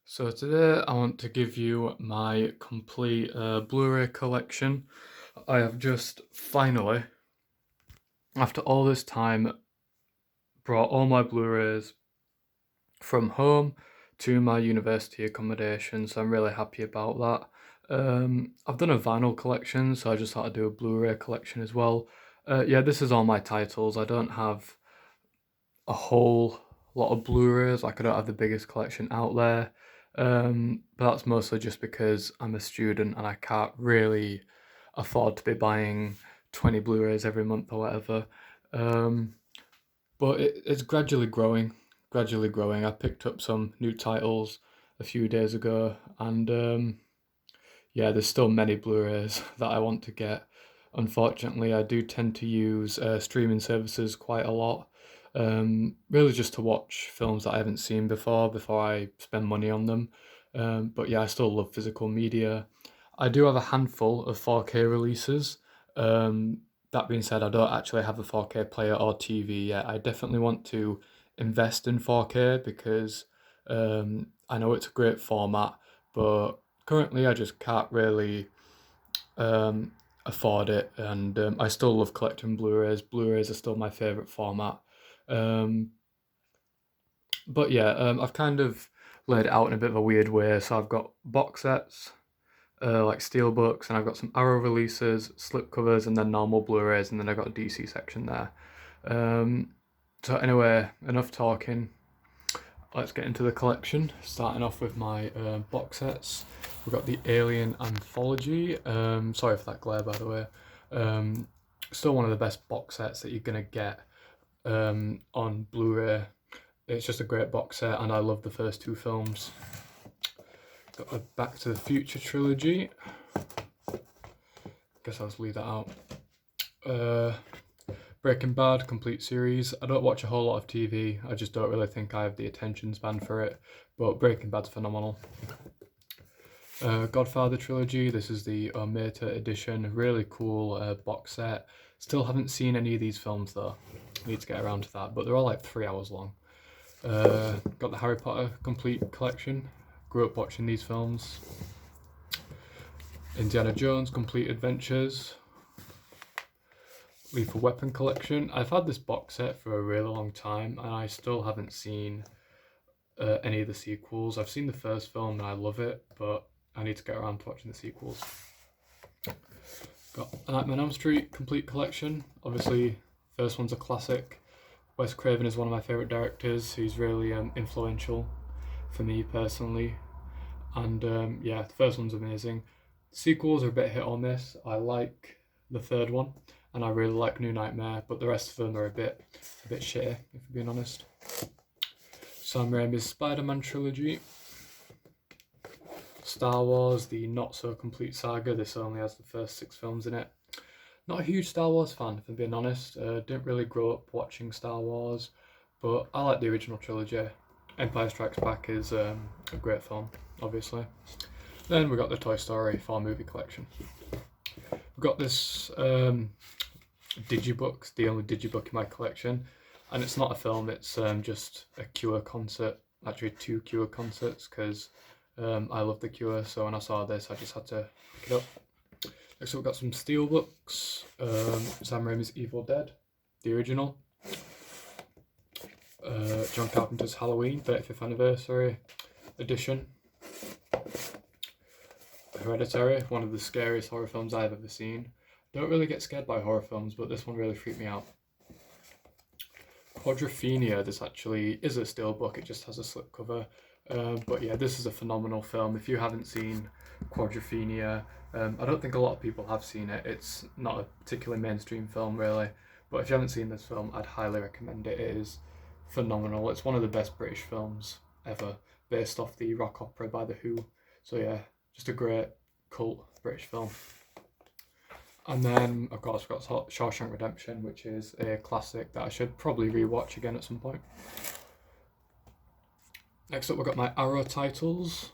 So today I want to give you my complete Blu-ray collection. I have just finally, after all this time, brought all my Blu-rays from home to my university accommodation, so I'm really happy about that. I've done a vinyl collection, so I just thought I'd do a Blu-ray collection as well. Yeah, this is all my titles. I don't have a whole lot of Blu-rays. Like I don't have the biggest collection out there. But that's mostly just because I'm a student and I can't really afford to be buying 20 Blu-rays every month or whatever. Um, but it's gradually growing. I picked up some new titles a few days ago, and yeah, there's still many Blu-rays that I want to get. Unfortunately, I do tend to use streaming services quite a lot, really just to watch films that I haven't seen before I spend money on them. But yeah, I still love physical media. I do have a handful of 4K releases. Um, that being said, I don't actually have a 4K player or TV yet. I definitely want to invest in 4K because I know it's a great format, but currently I just can't really um, afford it, and I still love collecting Blu-rays. Blu-rays are still my favorite format. Um, but yeah, I've kind of laid it out in a bit of a weird way. So I've got box sets, like steelbooks, and I've got some Arrow releases, slipcovers, and then normal Blu-rays, and then I've got a DC section there. Um, so anyway, enough talking. Let's get into the collection, starting off with my box sets. We've got the Alien Anthology. Sorry for that glare, by the way. Um, Still one of the best box sets that you're going to get on Blu-ray. It's just a great box set, and I love the first two films. Got the Back to the Future trilogy. Guess I'll just leave that out. Breaking Bad complete series. I don't watch a whole lot of TV. I just don't really think I have the attention span for it. But Breaking Bad's phenomenal. Godfather trilogy. This is the Ometa edition. Really cool box set. Still haven't seen any of these films though. Need to get around to that. But they're all like 3 hours long. Got the Harry Potter complete collection. Grew up watching these films. Indiana Jones complete adventures. Lethal Weapon collection. I've had this box set for a really long time, and I still haven't seen any of the sequels. I've seen the first film and I love it, but I need to get around to watching the sequels. Got A Nightmare on Elm Street complete collection. Obviously, first one's a classic. Wes Craven is one of my favourite directors. He's really influential for me personally. And yeah, the first one's amazing. Sequels are a bit hit or miss. I like the third one, and I really like New Nightmare, but the rest of them are a bit shitty, if I'm being honest. Sam Raimi's Spider-Man trilogy. Star Wars, the not so complete saga. This only has the first 6 films in it. Not a huge Star Wars fan, if I'm being honest. Didn't really grow up watching Star Wars, but I like the original trilogy. Empire Strikes Back is a great film, obviously. Then we got the Toy Story 4 movie collection. We've got this Digibook, the only Digibook in my collection, and it's not a film, it's just a Cure concert, actually 2 Cure concerts, because I love the Cure, so when I saw this I just had to pick it up. Next up we've got some Steelbooks, Sam Raimi's Evil Dead, the original, John Carpenter's Halloween 35th anniversary edition, Hereditary, one of the scariest horror films I've ever seen. Don't really get scared by horror films, but this one really freaked me out. Quadrophenia, this actually is a steelbook, it just has a slipcover. But yeah, this is a phenomenal film. If you haven't seen Quadrophenia, I don't think a lot of people have seen it. It's not a particularly mainstream film, really. But if you haven't seen this film, I'd highly recommend it. It is phenomenal. It's one of the best British films ever, based off the rock opera by The Who. So yeah, just a great cult British film. And then, of course, we've got Shawshank Redemption, which is a classic that I should probably rewatch again at some point. Next up, we've got my Arrow titles.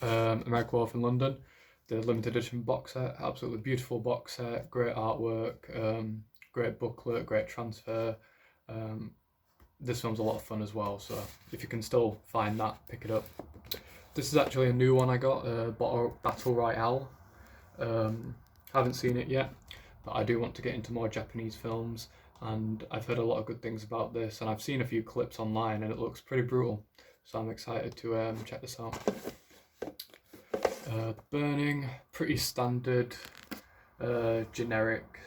American Wolf in London, the limited edition box set, absolutely beautiful box set, great artwork, great booklet, great transfer. This film's a lot of fun as well, so if you can still find that, pick it up. This is actually a new one I got, Battle Royale. Haven't seen it yet, but I do want to get into more Japanese films, and I've heard a lot of good things about this, and I've seen a few clips online and it looks pretty brutal, so I'm excited to check this out. Burning, pretty standard, generic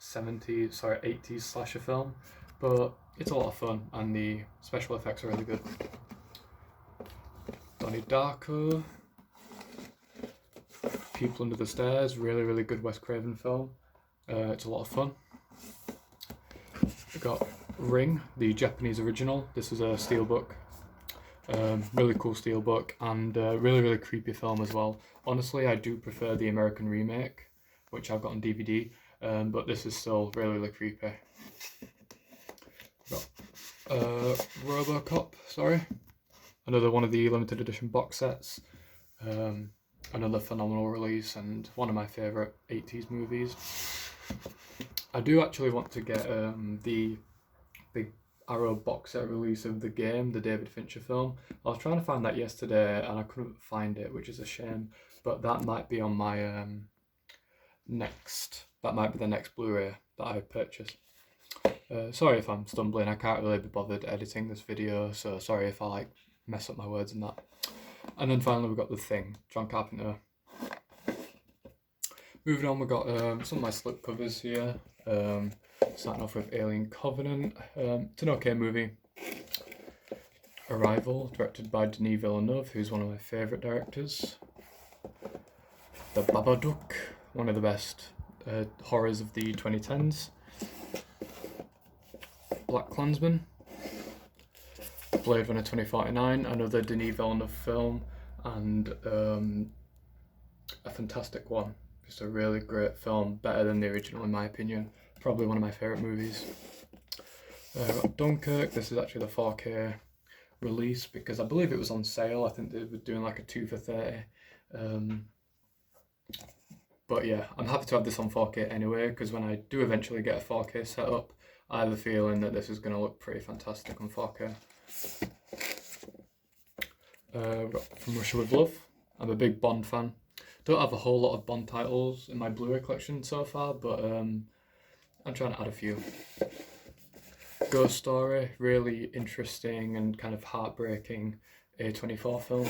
80s slasher film, but it's a lot of fun and the special effects are really good. Donnie Darko, People Under the Stairs, really good Wes Craven film. It's a lot of fun. We got Ring, the Japanese original. This is a steelbook. Really cool steelbook and really creepy film as well. Honestly, I do prefer the American remake, which I've got on DVD, but this is still really creepy. Got RoboCop, another one of the limited edition box sets. Another phenomenal release and one of my favourite 80s movies. I do actually want to get the big Arrow box set release of The Game, the David Fincher film. I was trying to find that yesterday and I couldn't find it, which is a shame, but that might be on my that might be the next Blu-ray that I purchase. Sorry if I'm stumbling, I can't really be bothered editing this video, so sorry if I mess up my words and that. And then finally we've got The Thing, John Carpenter. Moving on, we've got some of my slip covers here. Starting off with Alien Covenant. It's an okay movie. Arrival, directed by Denis Villeneuve, who's one of my favourite directors. The Babadook, one of the best horrors of the 2010s. Black Klansman. Blade Runner 2049, another Denis Villeneuve film, and a fantastic one. Just a really great film, better than the original in my opinion. Probably one of my favourite movies. Dunkirk, this is actually the 4K release because I believe it was on sale. I think they were doing like a 2 for 30. But yeah, I'm happy to have this on 4K anyway, because when I do eventually get a 4K setup, I have a feeling that this is going to look pretty fantastic on 4K. We've got From Russia With Love. I'm a big Bond fan. Don't have a whole lot of Bond titles in my Blu-ray collection so far, but I'm trying to add a few. Ghost Story, really interesting and kind of heartbreaking A24 film.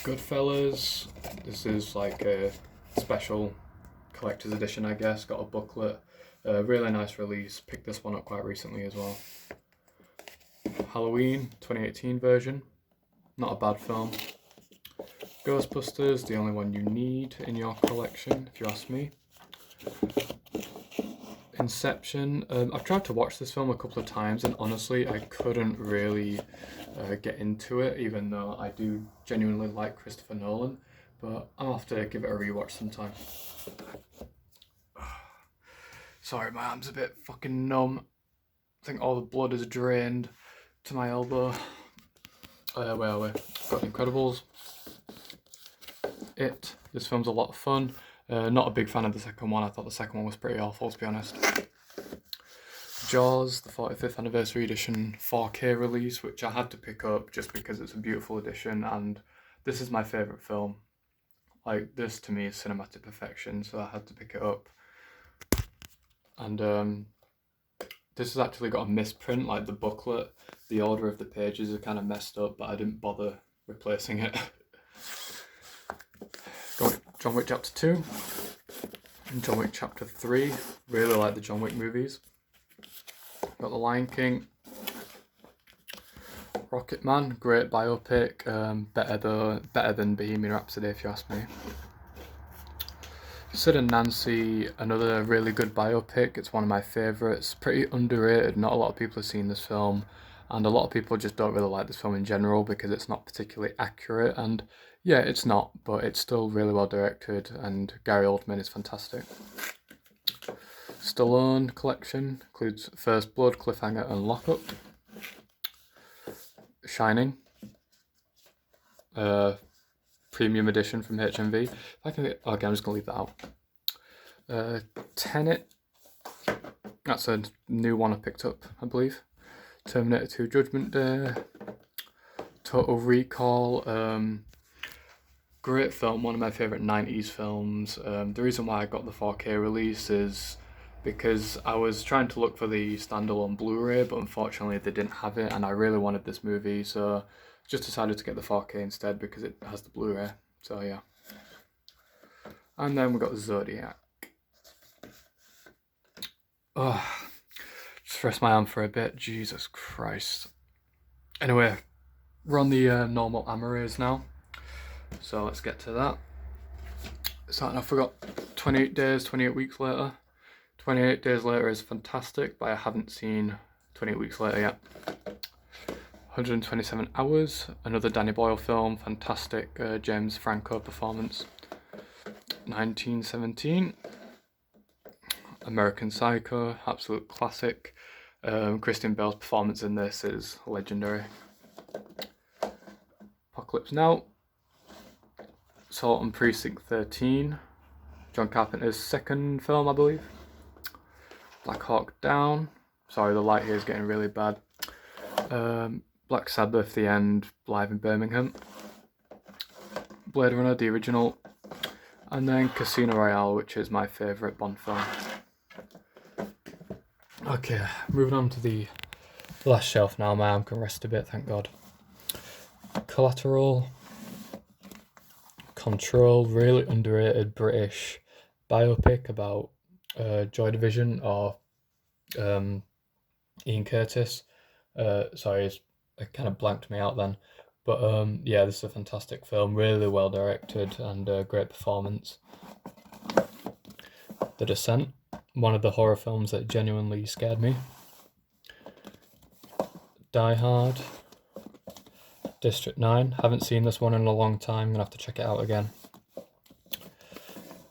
Goodfellas, this is like a special collector's edition, I guess. Got a booklet, really nice release. Picked this one up quite recently as well. Halloween 2018 version, not a bad film. Ghostbusters, the only one you need in your collection, if you ask me. Inception, I've tried to watch this film a couple of times and honestly I couldn't really get into it, even though I do genuinely like Christopher Nolan, but I'll have to give it a rewatch sometime. Sorry, my arm's a bit fucking numb. I think all the blood is drained to my elbow. Where are we? Got Incredibles. This film's a lot of fun. Not a big fan of the second one. I thought the second one was pretty awful, to be honest. Jaws, the 45th anniversary edition 4K release, which I had to pick up just because it's a beautiful edition, and this is my favourite film. Like, this to me is cinematic perfection, so I had to pick it up. And this has actually got a misprint, like the booklet. The order of the pages are kind of messed up, but I didn't bother replacing it. Got John Wick Chapter 2 and John Wick Chapter 3. Really like the John Wick movies. Got The Lion King. Rocket Man, great biopic. Better than Bohemian Rhapsody, if you ask me. Sid and Nancy, another really good biopic. It's one of my favourites. Pretty underrated. Not a lot of people have seen this film, and a lot of people just don't really like this film in general because it's not particularly accurate. And yeah, it's not, but it's still really well directed, and Gary Oldman is fantastic. Stallone collection includes First Blood, Cliffhanger, and Lockup. Shining. Premium edition from HMV. Okay, I'm just gonna leave that out. Tenet. That's a new one I picked up, I believe. Terminator 2 Judgment Day. Total Recall. Great film, one of my favourite 90s films. The reason why I got the 4K release is because I was trying to look for the standalone Blu-ray, but unfortunately they didn't have it, and I really wanted this movie, so just decided to get the 4K instead because it has the Blu-ray. So yeah. And then we got Zodiac. Oh, just rest my arm for a bit. Jesus Christ. Anyway, we're on the normal Amarais now, so let's get to that. Starting off, we got 28 days, 28 weeks later. 28 Days Later is fantastic, but I haven't seen 28 Weeks Later yet. 127 Hours, another Danny Boyle film, fantastic James Franco performance. 1917, American Psycho, absolute classic. Christian Bale's performance in this is legendary. Apocalypse Now, Assault on Precinct 13, John Carpenter's second film, I believe. Black Hawk Down, sorry the light here is getting really bad. Black Sabbath, The End, live in Birmingham. Blade Runner, the original. And then Casino Royale, which is my favourite Bond film. Okay, moving on to the last shelf now. My arm can rest a bit, thank God. Collateral. Control, really underrated British biopic about Joy Division or Ian Curtis. Sorry, it kind of blanked me out then. But yeah, this is a fantastic film, really well directed and great performance. The Descent, one of the horror films that genuinely scared me. Die Hard. District 9, haven't seen this one in a long time, I'm going to have to check it out again.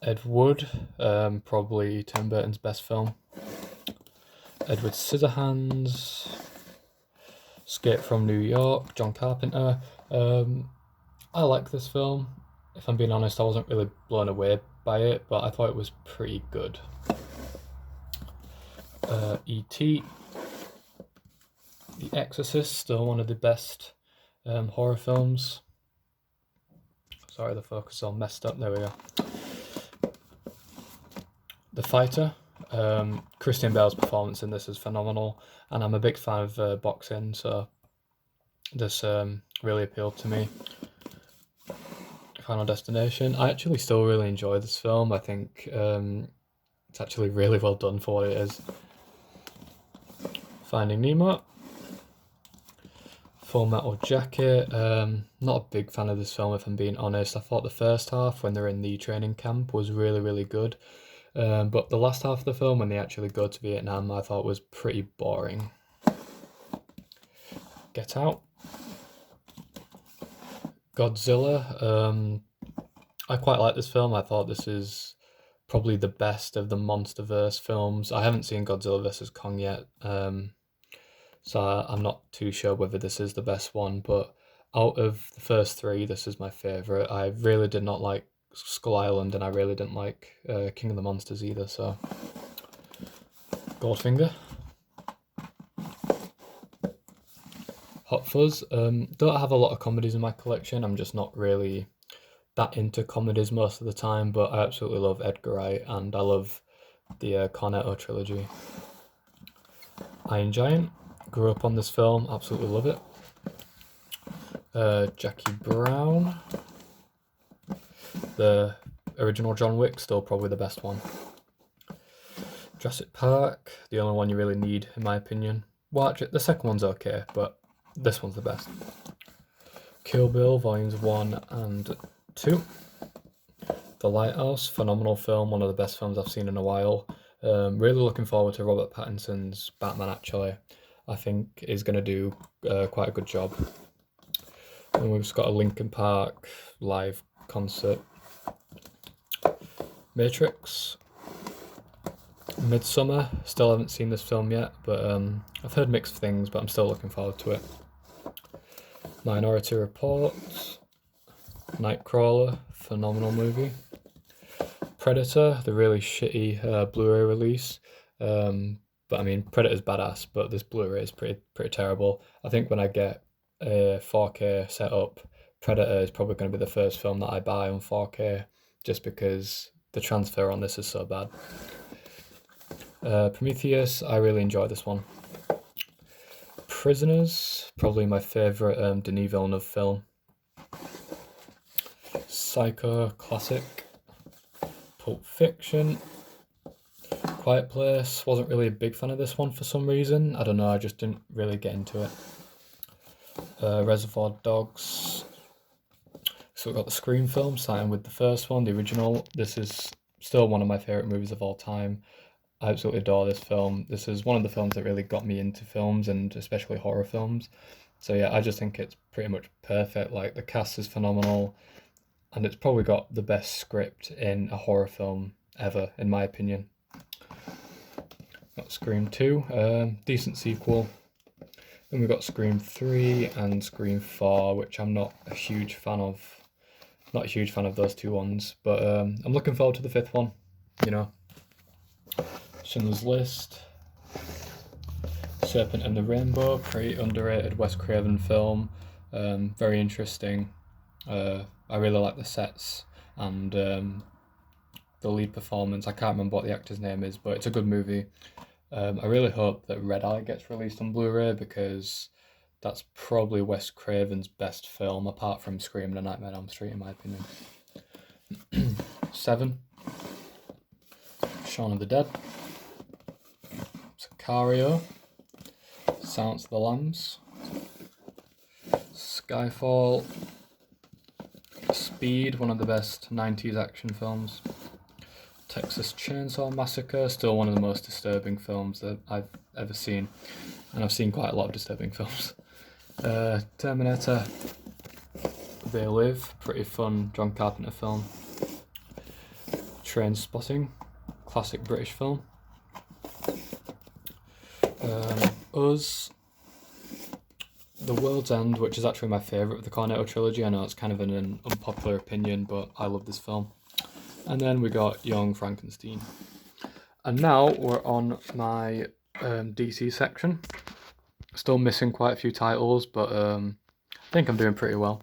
Ed Wood, probably Tim Burton's best film. Edward Scissorhands. Escape from New York, John Carpenter. I like this film. If I'm being honest, I wasn't really blown away by it, but I thought it was pretty good. E.T. The Exorcist, still one of the best horror films. Sorry, the focus is all messed up. There we go. The Fighter. Christian Bale's performance in this is phenomenal, and I'm a big fan of boxing, so this really appealed to me. Final Destination. I actually still really enjoy this film. I think it's actually really well done for what it is. Finding Nemo. Full Metal Jacket. Not a big fan of this film, if I'm being honest. I thought the first half, when they're in the training camp, was really, really good. But the last half of the film, when they actually go to Vietnam, I thought was pretty boring. Get Out. Godzilla. I quite like this film. I thought this is probably the best of the MonsterVerse films. I haven't seen Godzilla vs. Kong yet. So I'm not too sure whether this is the best one, but out of the first three, this is my favourite. I really did not like Skull Island, and I really didn't like King of the Monsters either, so... Goldfinger. Hot Fuzz. Don't have a lot of comedies in my collection. I'm just not really that into comedies most of the time, but I absolutely love Edgar Wright, and I love the Cornetto trilogy. Iron Giant. Grew up on this film, absolutely love it. Jackie Brown. The original John Wick, still probably the best one. Jurassic Park, the only one you really need, in my opinion. Well, actually, the second one's okay, but this one's the best. Kill Bill, Volumes 1 and 2. The Lighthouse, phenomenal film, one of the best films I've seen in a while. Really looking forward to Robert Pattinson's Batman, actually. I think is going to do quite a good job. And we've just got a Linkin Park live concert. Matrix. Midsummer. Still haven't seen this film yet, but I've heard mixed things, but I'm still looking forward to it. Minority Report. Nightcrawler. Phenomenal movie. Predator, the really shitty Blu-ray release. But I mean, Predator's badass, but this Blu-ray is pretty terrible. I think when I get a 4K setup, Predator is probably going to be the first film that I buy on 4K, just because the transfer on this is so bad. Prometheus, I really enjoy this one. Prisoners, probably my favourite Denis Villeneuve film. Psycho, classic. Pulp Fiction. Quiet Place, wasn't really a big fan of this one for some reason. I don't know, I just didn't really get into it. Reservoir Dogs. So we've got the Scream film, starting with the first one, the original. This is still one of my favourite movies of all time. I absolutely adore this film. This is one of the films that really got me into films, and especially horror films. So yeah, I just think it's pretty much perfect. Like, the cast is phenomenal, and it's probably got the best script in a horror film ever, in my opinion. Got Scream 2, decent sequel. Then we've got Scream 3 and Scream 4, which I'm not a huge fan of. Not a huge fan of those two ones, but I'm looking forward to the fifth one, you know. Schindler's List, Serpent and the Rainbow, pretty underrated Wes Craven film, very interesting. I really like the sets and the lead performance. I can't remember what the actor's name is, but it's a good movie. I really hope that Red Eye gets released on Blu-ray, because that's probably Wes Craven's best film, apart from Scream and A Nightmare on Elm Street, in my opinion. 7. Shaun of the Dead. Sicario. Silence of the Lambs. Skyfall. Speed, one of the best 90s action films. Texas Chainsaw Massacre, still one of the most disturbing films that I've ever seen. And I've seen quite a lot of disturbing films. Terminator. They Live, pretty fun John Carpenter film. Trainspotting, classic British film. Us. The World's End, which is actually my favourite of the Cornetto trilogy. I know it's kind of an unpopular opinion, but I love this film. And then we got Young Frankenstein. And now we're on my DC section. Still missing quite a few titles, but I think I'm doing pretty well.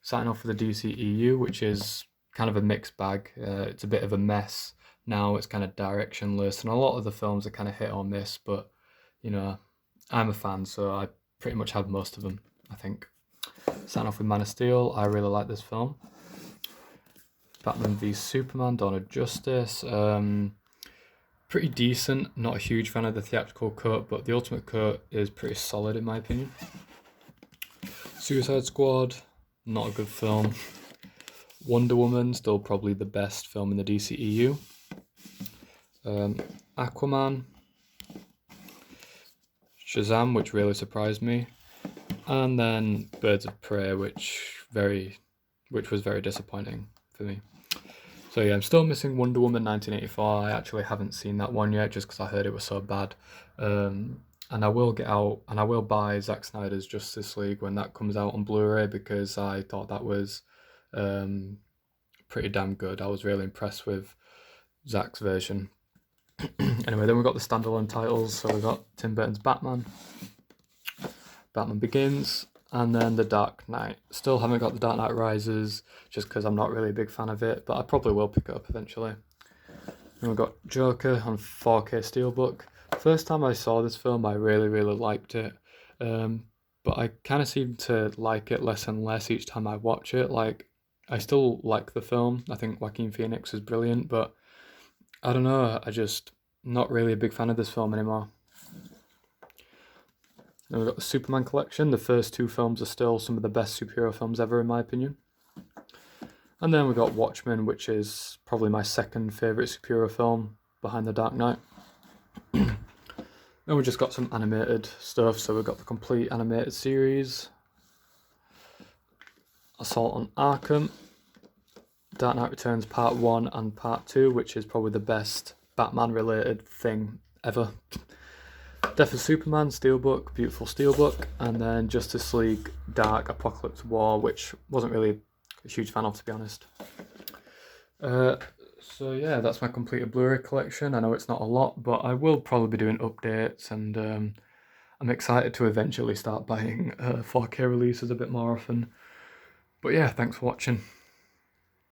Starting off with the DCEU, which is kind of a mixed bag. It's a bit of a mess now. It's kind of directionless, and a lot of the films are kind of hit or miss, but, you know, I'm a fan, so I pretty much have most of them, I think. Starting off with Man of Steel, I really like this film. Batman v Superman, Dawn of Justice, pretty decent. Not a huge fan of the theatrical cut, but the ultimate cut is pretty solid in my opinion. Suicide Squad, not a good film. Wonder Woman, still probably the best film in the DCEU. Aquaman. Shazam, which really surprised me. And then Birds of Prey, which was very disappointing for me. So yeah, I'm still missing Wonder Woman 1984. I actually haven't seen that one yet, just because I heard it was so bad. And I will get out and I will buy Zack Snyder's Justice League when that comes out on Blu-ray, because I thought that was pretty damn good. I was really impressed with Zack's version. Anyway, then we've got the standalone titles. So we've got Tim Burton's Batman, Batman Begins, and then The Dark Knight. Still haven't got The Dark Knight Rises, just because I'm not really a big fan of it, but I probably will pick it up eventually. Then we've got Joker on 4K Steelbook. First time I saw this film, I really, really liked it. But I kind of seem to like it less and less each time I watch it. Like, I still like the film. I think Joaquin Phoenix is brilliant, but I don't know, I just not really a big fan of this film anymore. Then we've got the Superman collection. The first two films are still some of the best superhero films ever, in my opinion. And then we've got Watchmen, which is probably my second favourite superhero film behind The Dark Knight. Then we've just got some animated stuff. So we've got the complete animated series. Assault on Arkham. Dark Knight Returns Part 1 and Part 2, which is probably the best Batman-related thing ever. Death of Superman, Steelbook, beautiful Steelbook, and then Justice League Dark Apocalypse War, which wasn't really a huge fan of, to be honest. So yeah, that's my completed Blu-ray collection. I know it's not a lot, but I will probably be doing updates, and I'm excited to eventually start buying 4K releases a bit more often. But yeah, thanks for watching.